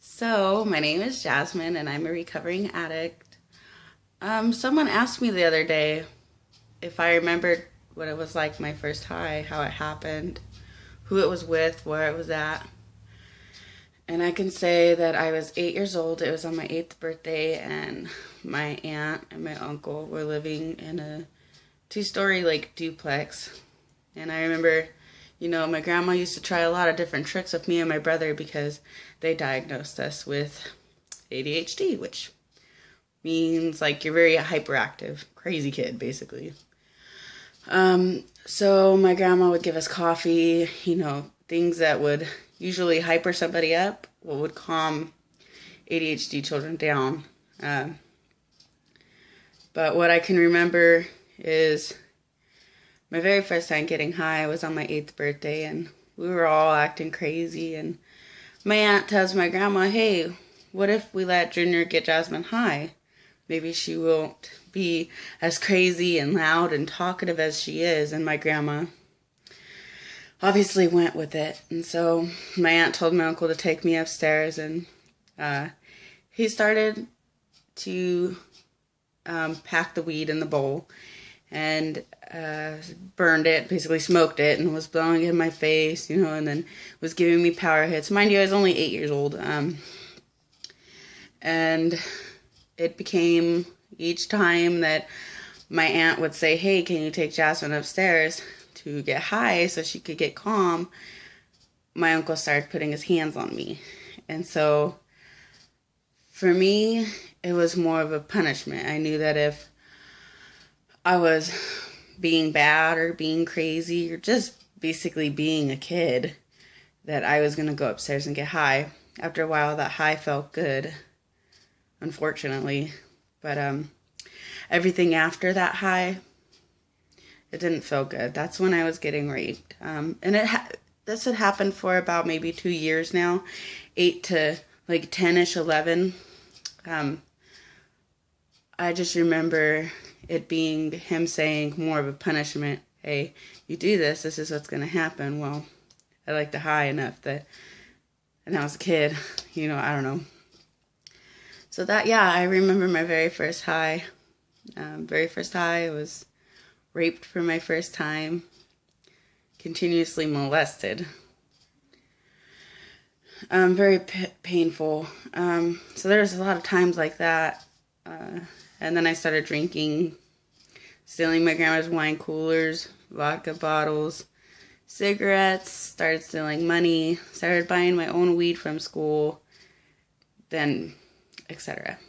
So, my name is Jasmine and I'm a recovering addict. Someone asked me the other day if I remembered what it was like my first high, how it happened, who it was with, where it was at. And I can say that I was 8 years old. It was on my 8th birthday, and my aunt and my uncle were living in a two-story like duplex. And I remember, my grandma used to try a lot of different tricks with me and my brother because they diagnosed us with ADHD, which means like you're very hyperactive, crazy kid, basically. So my grandma would give us coffee, things that would usually hyper somebody up, what would calm ADHD children down. But what I can remember is my very first time getting high was on my 8th birthday, and we were all acting crazy, and my aunt tells my grandma, hey, what if we let Junior get Jasmine high? Maybe she won't be as crazy and loud and talkative as she is. And my grandma obviously went with it. And so my aunt told my uncle to take me upstairs, and he started to pack the weed in the bowl and burned it, basically smoked it, and was blowing it in my face, and then was giving me power hits. Mind you, I was only 8 years old. And it became each time that my aunt would say, hey, can you take Jasmine upstairs to get high so she could get calm, my uncle started putting his hands on me. And so for me, it was more of a punishment. I knew that if I was being bad or being crazy or just basically being a kid, that I was going to go upstairs and get high. After a while, that high felt good, unfortunately. But everything after that high, it didn't feel good. That's when I was getting raped. And this had happened for about maybe 2 years now, 8 to like 10-ish, 11. I just remember it being him saying more of a punishment. Hey, you do this, this is what's going to happen. Well, I liked the high enough that, and I was a kid, I don't know. So I remember my very first high. I was raped for my first time, continuously molested. Very painful. So there's a lot of times like that. And then I started drinking, stealing my grandma's wine coolers, vodka bottles, cigarettes, started stealing money, started buying my own weed from school, then etc.